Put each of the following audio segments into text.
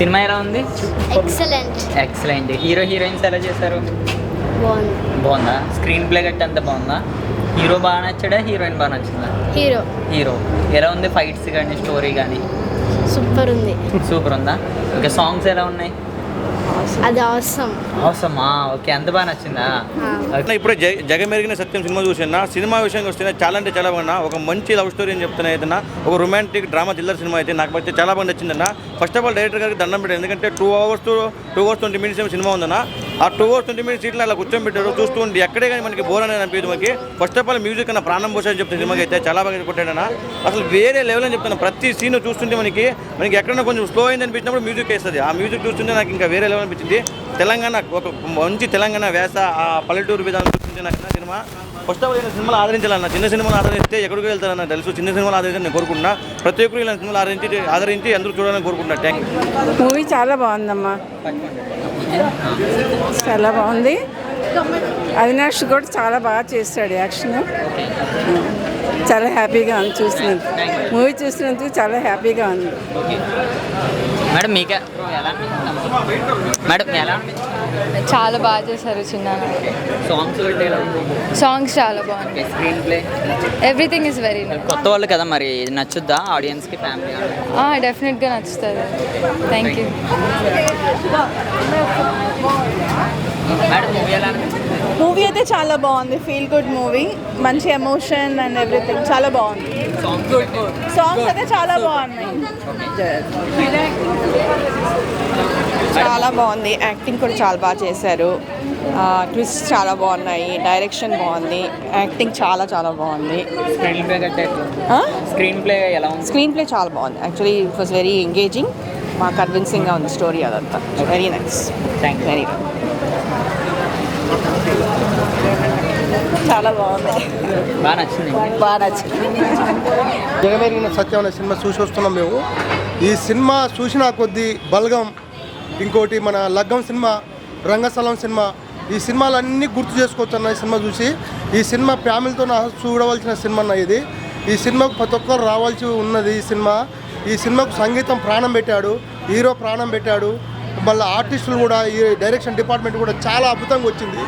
Cinema ఎలా ఉంది? Excellent. Hero heroines ఎలా చేశారు? బాగుందా? స్క్రీన్ ప్లే గట్టి అంత బాగుందా? హీరో బాగా నచ్చాడా, హీరోయిన్ బాగా నచ్చిందా? హీరో ఎలా ఉంది? ఫైట్స్ కానీ స్టోరీ కానీ సూపర్ ఉందా? ఇంకా సాంగ్స్ ఎలా ఉన్నాయి? అది అవసరం. ఓకే, అంత బాగా నచ్చిందా? ఇప్పుడు జగమెరిగిన సత్యం సినిమా చూసినా, సినిమా విషయానికి వస్తే చాలా అంటే చాలా బాగున్నా. ఒక మంచి లవ్ స్టోరీ అని చెప్తున్నా ఏదన్నా, ఒక రొమాంటిక్ డ్రామా థ్రిల్లర్ సినిమా అయితే నాకు అయితే చాలా బాగా నచ్చిందన్న. ఫస్ట్ ఆఫ్ ఆల్ డైరెక్టర్ గారికి దండం పెట్టారు, ఎందుకంటే 2 hours 20 minutes సినిమా ఉందన్న. ఆ 2 hours 20 minutes సీట్లు అలా కూర్చొని పెట్టారు, చూస్తూ ఉండి ఎక్కడే కానీ మనకి బోర్ అనేది అనిపించదు. మనకి ఫస్ట్ ఆఫ్ ఆల్ మ్యూజిక్ అన్న ప్రాణం పోషని చెప్తున్న సినిమాకి అయితే చాలా బాగా కొట్టాడన్న. అసలు వేరే లెవెల్ అని చెప్తాను. ప్రతి సీన్ చూస్తుంటే మనకి ఎక్కడైనా కొంచెం స్లో అయింది అనిపించినప్పుడు మ్యూజిక్ వేస్తుంది. ఆ మ్యూజిక్ చూస్తుంటే నాకు ఇంకా వేరే లెవెల్ అనిపించింది. తెలంగాణ ఒక మంచి తెలంగాణ వేస, ఆ పల్లెటూరు విధానం చూస్తుంటే నాకు సినిమా ఫస్ట్ ఆఫ్ ఆల్ నేను సినిమాలు ఆదరించాలన్న. చిన్న సినిమాలు ఆదరిస్తే ఎక్కడికి వెళ్తారన్న తెలుసు. చిన్న సినిమాలు ఆదరించాలని నేను కోరుకుంటున్నా. ప్రతి ఒక్కరు ఇలా సినిమాలు ఆదరించి అందరూ చూడాలని కోరుకుంటున్నా. Thank you. మూవీ చాలా బాగుందమ్మా, చాలా బాగుంది. అవినాష్ కూడా చాలా బాగా చేస్తాడు యాక్షన్. చాలా హ్యాపీగా ఉంది చూసినందుకు. మూవీ చూసినందుకు చాలా హ్యాపీగా ఉంది. మేడం మీకు ఎలా చాలా బాగా చేశారు చిన్న. సాంగ్స్ చాలా బాగుంది. Screen play everything is very nice. కొత్త వాళ్ళు కదా, మరి ఇది నచ్చుద్దా ఆడియన్స్కి, ఫ్యామిలీ? డెఫినెట్గా నచ్చుతుంది. Thank you. మేడం మూవీ ఎలా మూవీ అయితే చాలా బాగుంది. ఫీల్ గుడ్ మూవీ, మంచి ఎమోషన్ అండ్ ఎవ్రీథింగ్ చాలా బాగుంది. సాంగ్స్ అయితే చాలా బాగున్నాయి. చాలా బాగుంది. యాక్టింగ్ కూడా చాలా బాగా చేశారు. ట్విస్ట్ చాలా బాగున్నాయి. డైరెక్షన్ బాగుంది. యాక్టింగ్ చాలా చాలా బాగుంది. స్క్రీన్ ప్లే ఎలా ఉంది? స్క్రీన్ ప్లే చాలా బాగుంది. Actually it was very engaging. మాకు కన్విన్సింగ్గా ఉంది స్టోరీ అదంతా. Very nice. వెరీ చాలా బాగుంది. బాగా నచ్చింది. జగమెరిగిన సత్యం అనే సినిమా చూసి వస్తున్నాం మేము. ఈ సినిమా చూసిన కొద్దీ బలగం, ఇంకోటి మన లగ్గం సినిమా, రంగస్థలం సినిమా, ఈ సినిమాలన్నీ గుర్తు చేసుకోవచ్చు ఈ సినిమా చూసి. ఈ సినిమా ఫ్యామిలీతో చూడవలసిన సినిమా అన్న ఇది. ఈ సినిమాకు ప్రతి ఒక్కరు రావాల్సి ఉన్నది. ఈ సినిమాకు సంగీతం ప్రాణం పెట్టాడు, హీరో ప్రాణం పెట్టాడు. మళ్ళీ ఆర్టిస్టులు కూడా, ఈ డైరెక్షన్ డిపార్ట్మెంట్ కూడా చాలా అద్భుతంగా వచ్చింది.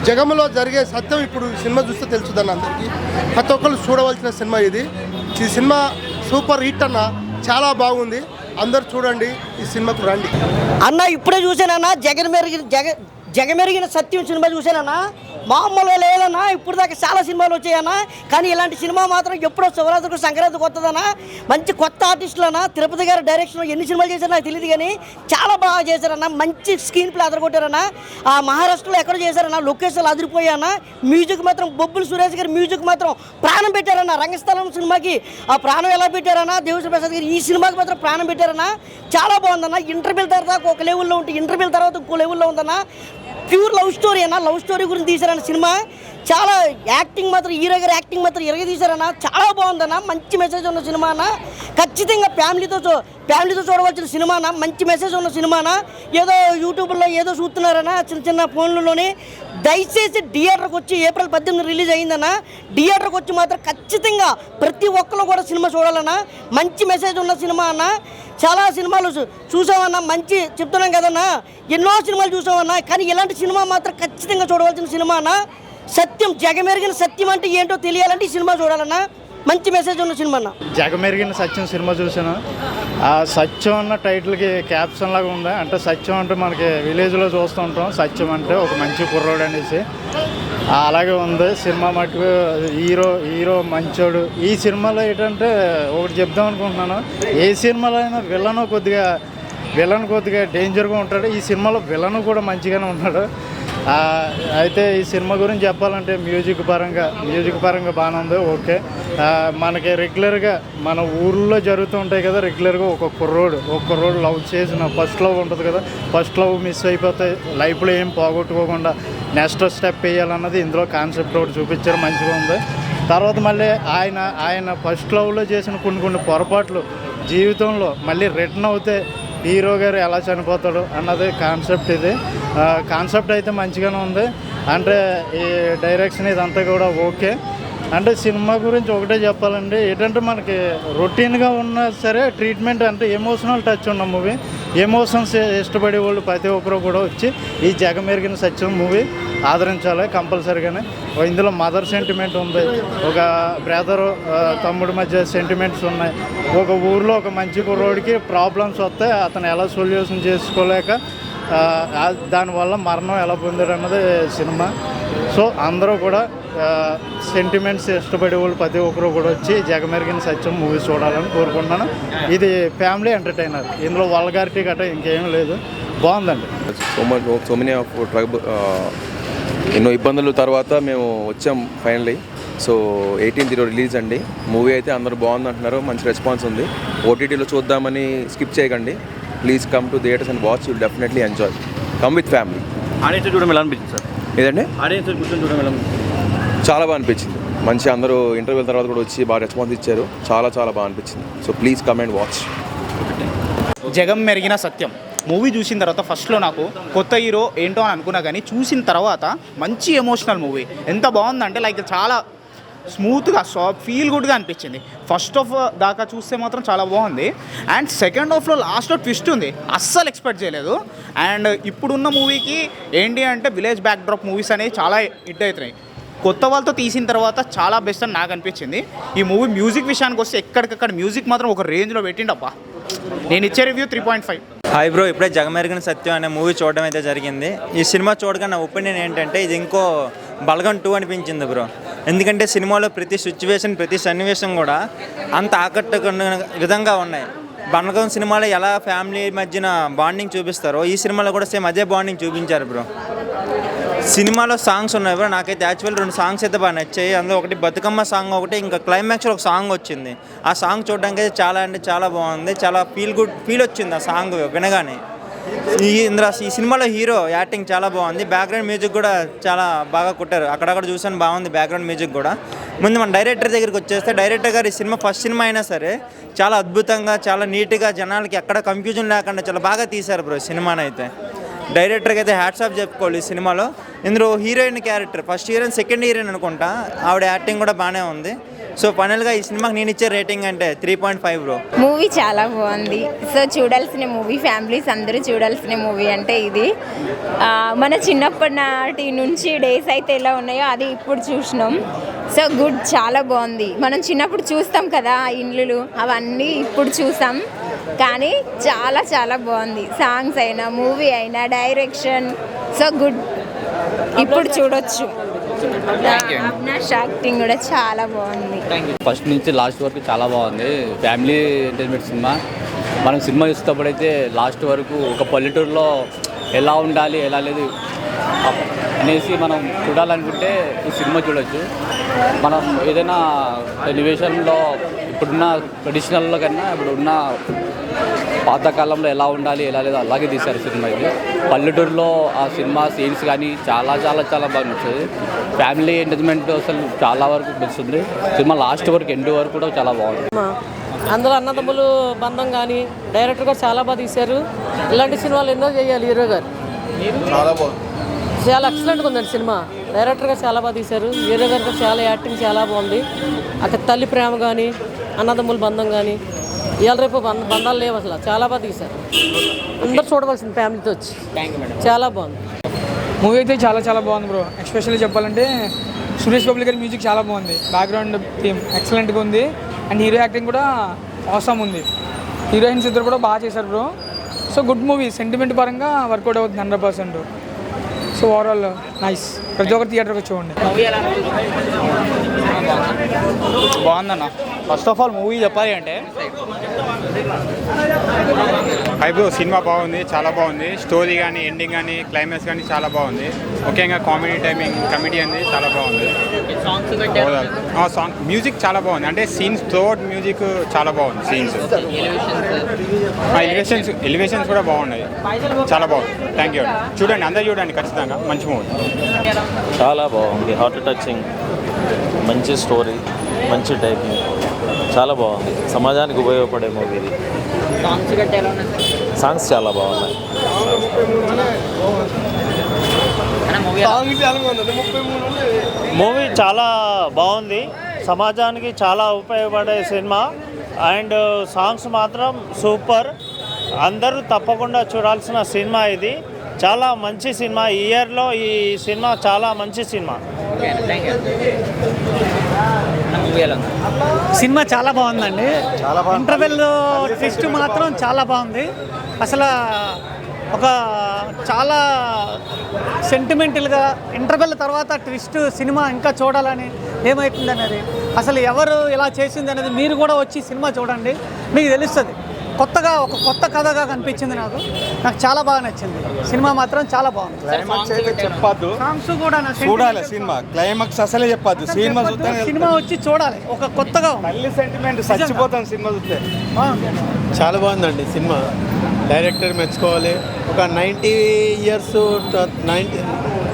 జగంలో జరిగే సత్యం ఇప్పుడు సినిమా చూస్తే తెలుస్తుందన్న అందరికీ. ప్రతి ఒక్కరు చూడవలసిన సినిమా ఇది. ఈ సినిమా సూపర్ హిట్ అన్న, చాలా బాగుంది. అందరు చూడండి, ఈ సినిమాకు రండి అన్న. ఇప్పుడే చూసానన్నా జగమెరిగిన సత్యం సినిమా చూసానన్నా. మామూలుగా లేదన్నా. ఇప్పుడు దాకా చాలా సినిమాలు వచ్చాయన్నా, కానీ ఇలాంటి సినిమా మాత్రం ఎప్పుడో శివరాత్రికి సంక్రాంతికి వస్తుందన్నా. మంచి కొత్త ఆర్టిస్టులన్నా. తిరుపతి గారి డైరెక్షన్ ఎన్ని సినిమాలు చేశారో నాకు తెలియదు, కానీ చాలా బాగా చేశారన్నా. మంచి స్క్రీన్ ప్లే అదరగొట్టారన్నా. ఆ మహారాష్ట్రలో ఎక్కడ చేశారన్నా, లొకేషన్లు అదిరిపోయాన్నా. మ్యూజిక్ మాత్రం బొబ్బులు సురేష్ గారి మ్యూజిక్ మాత్రం ప్రాణం పెట్టారన్నా. రంగస్థలం సినిమాకి ఆ ప్రాణం ఎలా పెట్టారన్నా, దేవశ్రీ ప్రసాద్ గారు ఈ సినిమాకి మాత్రం ప్రాణం పెట్టారన్నా. చాలా బాగుందన్న. ఇంటర్వ్యూల తర్వాత ఒక లెవెల్లో ఉంటే, ఇంటర్వ్యూల తర్వాత ఇంకో లెవెల్లో ఉందన్న. ప్యూర్ లవ్ స్టోరీ అన్న. లవ్ స్టోరీ గురించి తీశారన్న సినిమా. చాలా యాక్టింగ్ మాత్రం, హీరో గారి యాక్టింగ్ మాత్రం ఇరగ తీశారన్న. చాలా బాగుందన్న. మంచి మెసేజ్ ఉన్న సినిమా అన్న. ఖచ్చితంగా ఫ్యామిలీతో చూడవలసిన సినిమా అన్న. మంచి మెసేజ్ ఉన్న సినిమానా. ఏదో యూట్యూబ్లో ఏదో చూస్తున్నారన్న చిన్న ఫోన్లలోనే. దయచేసి థియేటర్కి వచ్చి April 18 రిలీజ్ అయిందన్న. థియేటర్కి వచ్చి మాత్రం ఖచ్చితంగా ప్రతి ఒక్కరు కూడా సినిమా చూడాలన్నా. మంచి మెసేజ్ ఉన్న సినిమా అన్న. చాలా సినిమాలు చూసామన్నా, మంచి చెప్తున్నాం కదన్నా, ఎన్నో సినిమాలు చూసామన్నా, కానీ ఇలాంటి సినిమా మాత్రం ఖచ్చితంగా చూడవలసిన సినిమా అన్న. సత్యం, జగమెరిగిన సత్యం అంటే ఏంటో తెలియాలంటే ఈ సినిమా చూడాలన్నా. మంచి మెసేజ్ ఉన్న సినిమా అన్న. జగమెరిగిన సత్యం సినిమా చూసాను. ఆ సత్యం అన్న టైటిల్కి క్యాప్షన్ లాగా ఉంది. అంటే సత్యం అంటే మనకి విలేజ్లో చూస్తూ ఉంటాం, సత్యం అంటే ఒక మంచి కుర్రోడు అనేసి. అలాగే ఉంది సినిమా మటుకు. హీరో మంచోడు. ఈ సినిమాలో ఏంటంటే ఒకటి చెప్దాం అనుకుంటున్నాను, ఏ సినిమాలో అయినా విలన్ కొద్దిగా డేంజర్గా ఉంటాడు. ఈ సినిమాలో విలన్ కూడా మంచిగానే ఉన్నాడు. అయితే ఈ సినిమా గురించి చెప్పాలంటే మ్యూజిక్ పరంగా బాగానే ఉంది. ఓకే. మనకి రెగ్యులర్గా మన ఊళ్ళో జరుగుతూ ఉంటాయి కదా, రెగ్యులర్గా ఒక కుర్రోడు లవ్ చేసిన ఫస్ట్ లవ్ ఉంటుంది కదా, ఫస్ట్ లవ్ మిస్ అయిపోతే లైఫ్లో ఏం పోగొట్టుకోకుండా నెక్స్ట్ స్టెప్ వేయాలన్నది ఇందులో కాన్సెప్ట్ ఒకటి చూపించారు. మంచిగా ఉంది. తర్వాత మళ్ళీ ఆయన ఫస్ట్ లవ్లో చేసిన కొన్ని పొరపాట్లు జీవితంలో మళ్ళీ రిటర్న్ అవుతే హీరో గారు ఎలా చనిపోతాడు అన్నది కాన్సెప్ట్. ఇది కాన్సెప్ట్ అయితే మంచిగానే ఉంది. అంటే ఈ డైరెక్షన్ ఇదంతా కూడా ఓకే. అంటే సినిమా గురించి ఒకటే చెప్పాలండి, ఏంటంటే మనకి రొటీన్గా ఉన్నా సరే ట్రీట్మెంట్ అంటే ఎమోషనల్ టచ్ ఉన్న మూవీ. ఎమోషన్స్ ఇష్టపడే వాళ్ళు ప్రతి ఒక్కరు కూడా వచ్చి ఈ జగమెరిగిన సత్యం మూవీ ఆదరించాలి కంపల్సరీగానే. ఇందులో మదర్ సెంటిమెంట్ ఉంది, ఒక బ్రదరు తమ్ముడి మధ్య సెంటిమెంట్స్ ఉన్నాయి. ఒక ఊర్లో ఒక మంచి కుర్రోడికి ప్రాబ్లమ్స్ వస్తే అతను ఎలా సొల్యూషన్ చేసుకోలేక దానివల్ల మరణం ఎలా పొందాడు అన్నది సినిమా. సో అందరూ కూడా సెంటిమెంట్స్ ఇష్టపడే వాళ్ళు ప్రతి ఒక్కరు కూడా వచ్చి జగమెరిగిన సత్యం మూవీ చూడాలని కోరుకుంటున్నాను. ఇది ఫ్యామిలీ ఎంటర్టైనర్, ఇందులో వల్గారిటీ గట్రా ఇంకేం లేదు, బాగుందండి. సో మెనీ ఆఫ్ ట్రైబ్ ఎన్నో ఇబ్బందుల తర్వాత మేము వచ్చాం ఫైనల్లీ. సో 18th రిలీజ్ అండి. మూవీ అయితే అందరూ బాగుంది అంటున్నారు, మంచి రెస్పాన్స్ ఉంది. ఓటీటీలో చూద్దామని స్కిప్ చేయకండి. Please come to theatres and watch, you'll definitely enjoy. Come with family. Audience చూడడం ఎలా అనిపించింది సార్? ఏదండి? ఆడియన్స్ కూర్చొని చూడడం ఎలా అనిపించింది? చాలా బాగా అనిపించింది. మంచి అందరూ ఇంటర్వ్యూల తర్వాత కూడా వచ్చి బాగా రెస్పాన్స్ ఇచ్చారు. చాలా చాలా బాగా అనిపించింది. So please come and watch. Jagam Merigina Satyam movie చూసిన తర్వాత ఫస్ట్లో నాకు కొత్త హీరో ఏంటో అని అనుకున్నా, కానీ చూసిన తర్వాత మంచి ఎమోషనల్ మూవీ. ఎంత బాగుందంటే లైక్ చాలా స్మూత్గా ఫీల్ గుడ్గా అనిపించింది. ఫస్ట్ హాఫ్ దాకా చూస్తే మాత్రం చాలా బాగుంది. అండ్ సెకండ్ హాఫ్లో లాస్ట్లో ట్విస్ట్ ఉంది, అస్సలు ఎక్స్పెక్ట్ చేయలేదు. అండ్ ఇప్పుడున్న మూవీకి ఏంటి అంటే విలేజ్ బ్యాక్డ్రాప్ మూవీస్ అనేవి చాలా హిట్ అవుతున్నాయి. కొత్త వాళ్ళతో తీసిన తర్వాత చాలా బెస్ట్ అని నాకు అనిపించింది. ఈ మూవీ మ్యూజిక్ విషయానికి వస్తే ఎక్కడికక్కడ మ్యూజిక్ మాత్రం ఒక రేంజ్లో పెట్టిండబ్బా. నేను ఇచ్చే రివ్యూ 3.5. హాయ్ బ్రో, ఇప్పుడే జగమెరిగిన సత్యం అనే మూవీ చూడడం అయితే జరిగింది. ఈ సినిమా చూడగా నా ఒపీనియన్ ఏంటంటే ఇది ఇంకో బల్గం 2 అనిపించింది బ్రో. ఎందుకంటే సినిమాలో ప్రతి సిచ్యువేషన్, ప్రతి సన్నివేశం కూడా అంత ఆకట్టుకున్న విధంగా ఉన్నాయి. బల్గం సినిమాలో ఎలా ఫ్యామిలీ మధ్యన బాండింగ్ చూపిస్తారో ఈ సినిమాలో కూడా సేమ్ అదే బాండింగ్ చూపించారు బ్రో. సినిమాలో సాంగ్స్ ఉన్నాయి బ్రో, నాకైతే యాక్చువల్ 2 సాంగ్స్ అయితే బాగా నచ్చాయి. అందులో ఒకటి బతుకమ్మ సాంగ్, ఒకటి ఇంకా క్లైమాక్స్లో ఒక సాంగ్ వచ్చింది. ఆ సాంగ్ చూడడానికి అయితే చాలా అంటే చాలా బాగుంది. చాలా ఫీల్ వచ్చింది ఆ సాంగ్ వినగానే. ఈ సినిమాలో హీరో యాక్టింగ్ చాలా బాగుంది. బ్యాక్గ్రౌండ్ మ్యూజిక్ కూడా చాలా బాగా కొట్టారు. అక్కడక్కడ చూసాను, బాగుంది బ్యాక్గ్రౌండ్ మ్యూజిక్ కూడా. ముందు మన డైరెక్టర్ దగ్గరికి వచ్చేస్తే, డైరెక్టర్ గారు ఈ సినిమా ఫస్ట్ సినిమా అయినా సరే చాలా అద్భుతంగా, చాలా నీట్గా, జనాలకి ఎక్కడ కన్ఫ్యూజన్ లేకుండా చాలా బాగా తీశారు బ్రో సినిమాని అయితే. డైరెక్టర్కి అయితే హ్యాట్స్ ఆఫ్ చెప్పుకోవాలి ఈ సినిమాలో. ఇందులో heroine character, first heroine second heroine అనుకుంటా, ఆవిడ యాక్టింగ్ కూడా బాగానే ఉంది. సో ఫైనల్గా ఈ సినిమాకి నేను ఇచ్చే రేటింగ్ అంటే 3.5 బ్రో. మూవీ చాలా బాగుంది. సో చూడాల్సిన మూవీ, ఫ్యామిలీస్ అందరూ చూడాల్సిన మూవీ అంటే ఇది. మన చిన్నప్పటి నాటి నుంచి డేస్ అయితే ఎలా ఉన్నాయో అది ఇప్పుడు చూసినాం. సో గుడ్, చాలా బాగుంది. మనం చిన్నప్పుడు చూస్తాం కదా ఇల్లులు, అవన్నీ ఇప్పుడు చూసాం. కానీ చాలా చాలా బాగుంది. సాంగ్స్ అయినా, మూవీ అయినా, డైరెక్షన్, సో గుడ్, ఇప్పుడు చూడొచ్చు. అవినాష్ యాక్టింగ్ కూడా చాలా బాగుంది. ఫస్ట్ నుంచి లాస్ట్ వరకు చాలా బాగుంది. Family entertainment cinema. మనం సినిమా చూసేటప్పుడైతే లాస్ట్ వరకు ఒక పల్లెటూరులో ఎలా ఉండాలి, ఎలా లేదు అనేసి మనం చూడాలనుకుంటే ఈ సినిమా చూడొచ్చు. మనం ఏదైనా ఎలివేషన్లో ఇప్పుడున్న ట్రెడిషనల్లో కన్నా ఇప్పుడున్న పాతకాలంలో ఎలా ఉండాలి, ఎలా లేదు అలాగే తీశారు సినిమా. ఇది పల్లెటూరులో ఆ సినిమా సీన్స్ కానీ చాలా చాలా చాలా బాగా నచ్చింది. ఫ్యామిలీ ఎంటర్టైన్మెంట్ అసలు చాలా వరకు నచ్చుతుంది సినిమా. లాస్ట్ వరకు ఎండ్ వరకు కూడా చాలా బాగుంది. అందులో అన్నదమ్ములు బంధం కానీ డైరెక్టర్ గారు చాలా బాగా తీశారు. ఇలాంటి సినిమాలు ఎన్నో చేయాలి హీరో గారు. చాలా బాగుంది, చాలా ఎక్సలెంట్గా ఉందండి సినిమా. డైరెక్టర్ గారు చాలా బాగా తీశారు. హీరో గారు కూడా చాలా యాక్టింగ్ చాలా బాగుంది. అక్కడ తల్లి ప్రేమ కానీ, అన్నదమ్ముల బంధం కానీ, ఇవాళ రేపు బంధాలు లేవు అసలు. చాలా బాగా తీశారు. అందరూ చూడవలసింది ఫ్యామిలీతో వచ్చి. చాలా బాగుంది మూవీ అయితే. చాలా చాలా బాగుంది బ్రో. ఎస్పెషల్లీ చెప్పాలంటే సురేష్ బాబు గారి మ్యూజిక్ చాలా బాగుంది. బ్యాక్గ్రౌండ్ థీమ్ ఎక్సలెంట్గా ఉంది. అండ్ హీరో యాక్టింగ్ కూడా ఆసమ్ ఉంది. హీరోయిన్స్ ఇద్దరు కూడా బాగా చేశారు bro. So good movie. Sentiment పరంగా వర్కౌట్ అవుతుంది 100%. So overall nice. ప్రతి ఒక్కరు థియేటర్కి వచ్చి చూడండి. బాగుందన్న. ఫస్ట్ ఆఫ్ ఆల్ మూవీ చెప్పాలి అంటే బ్రో సినిమా బాగుంది, చాలా బాగుంది. స్టోరీ కానీ, ఎండింగ్ కానీ, క్లైమాక్స్ కానీ చాలా బాగుంది. ముఖ్యంగా కామెడీ టైమింగ్, కమెడీ అనేది చాలా బాగుంది. సాంగ్ మ్యూజిక్ చాలా బాగుంది. అంటే సీన్స్ త్రోఅవుట్ మ్యూజిక్ చాలా బాగుంది. సీన్స్ ఎలివేషన్స్ కూడా బాగున్నాయి. చాలా బాగుంది. Thank you. చూడండి, అందరూ చూడండి ఖచ్చితంగా. మంచి మూవీ. చాలా బాగుంది. హార్ట్ టచింగ్, మంచి స్టోరీ, మంచి టైపింగ్, చాలా బాగుంది. సమాజానికి ఉపయోగపడే మూవీ ఇది. సాంగ్స్ చాలా బాగున్నాయి. మూవీ చాలా బాగుంది. సమాజానికి చాలా ఉపయోగపడే సినిమా. అండ్ సాంగ్స్ మాత్రం సూపర్. అందరూ తప్పకుండా చూడాల్సిన సినిమా ఇది. చాలా మంచి సినిమా. ఈ ఇయర్లో ఈ సినిమా చాలా మంచి సినిమా. సినిమా చాలా బాగుందండి. ఇంటర్వెల్ ట్విస్ట్ మాత్రం చాలా బాగుంది. అసలు ఒక చాలా సెంటిమెంటల్గా ఇంటర్వెల్ తర్వాత ట్విస్ట్ సినిమా ఇంకా చూడాలని ఏమవుతుంది అనేది, అసలు ఎవరు ఇలా చేసింది అనేది మీరు కూడా వచ్చి సినిమా చూడండి, మీకు తెలుస్తుంది. కొత్తగా ఒక కొత్త కథగా కనిపించింది నాకు చాలా బాగా నచ్చింది. సినిమా మాత్రం చాలా బాగుంది. క్లైమాక్స్ అయితే చెప్పొద్దు, సాంగ్స్ కూడా చూడాలి సినిమా. క్లైమాక్స్ అసలే చెప్పొద్దు, సినిమా చూస్తే సినిమా వచ్చి చూడాలి. ఒక కొత్తగా మళ్ళీ సెంటిమెంట్ చచ్చిపోతాం సినిమా చూస్తే. చాలా బాగుందండి సినిమా. డైరెక్టర్ మెచ్చుకోవాలి. ఒక 90 ఇయర్స్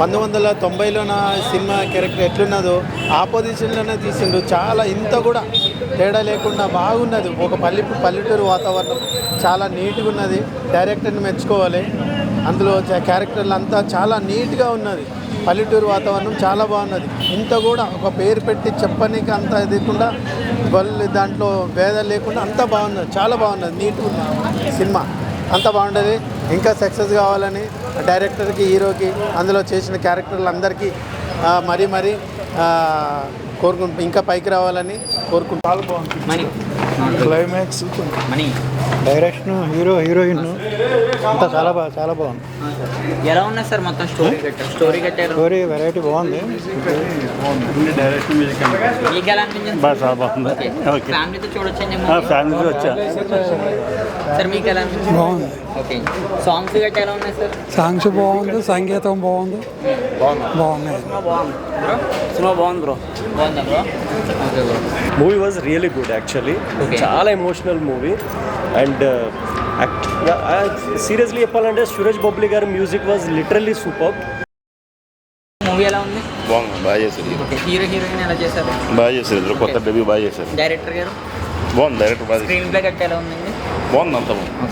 1990లో నా సినిమా క్యారెక్టర్ ఎట్లున్నదో ఆ పొజిషన్లోనే తీసిండు. చాలా ఇంత కూడా తేడా లేకుండా బాగున్నది. ఒక పల్లెటూరు వాతావరణం చాలా నీట్గా ఉన్నది. డైరెక్టర్ని మెచ్చుకోవాలి. అందులో క్యారెక్టర్లు అంతా చాలా నీట్గా ఉన్నది. పల్లెటూరు వాతావరణం చాలా బాగున్నది. ఇంత కూడా ఒక పేరు పెట్టి చెప్పనీకి అంత లేకుండా వాళ్ళు దాంట్లో భేదాలు లేకుండా అంతా బాగున్నది. చాలా బాగున్నది. నీట్గా ఉన్నది సినిమా. అంత బాగుంటుంది. ఇంకా సక్సెస్ కావాలని డైరెక్టర్కి, హీరోకి, అందులో చేసిన క్యారెక్టర్లు అందరికీ మరీ కోరుకుంటూ ఇంకా పైకి రావాలని కోరుకుంటూ. చాలా బాగుంది. క్లైమాక్స్, డైరెక్షన్, హీరోయిన్ అంతా చాలా బాగుంది. ఎలా ఉన్నాయి సార్ మొత్తం స్టోరీ కట్టారు? స్టోరీ వెరైటీ బాగుంది. డైరెక్షన్, మ్యూజిక్ మీకు ఎలా అనిపించింది? చాలా బాగుంది. ఫ్యామిలీతో చూడొచ్చండి. ఫ్యామిలీతో వచ్చా. సార్ మీకు ఎలా అనిపించింది? బాగుంది. ఓకే. సాంగ్స్ గట్రా ఎలా ఉన్నాయి సార్? సాంగ్స్ బాగుంది, సంగీతం బాగుంది. బాగున్నాయి. సినిమా బాగుంది బ్రో. బాగుందా bro? Okay bro. Movie was really good actually. చాలా ఎమోషనల్ మూవీ. అండ్ సీరియస్లీ చెప్పాలంటే సురేష్ బొబ్లీ గారి music was literally super. Movie ఎలా ఉంది? బాగుంది, బాగా చేశారు. హీరో హీరోయిన్ ఎలా చేశారు? బాగా చేశారు. కొత్త డెబ్యూ బాగా చేశారు. డైరెక్టర్ గారు బాగుంది. డైరెక్టర్ బాగా స్క్రీన్ ప్లే గట్రా ఎలా ఉందండి? బాగుంది. అంత బాగుంది.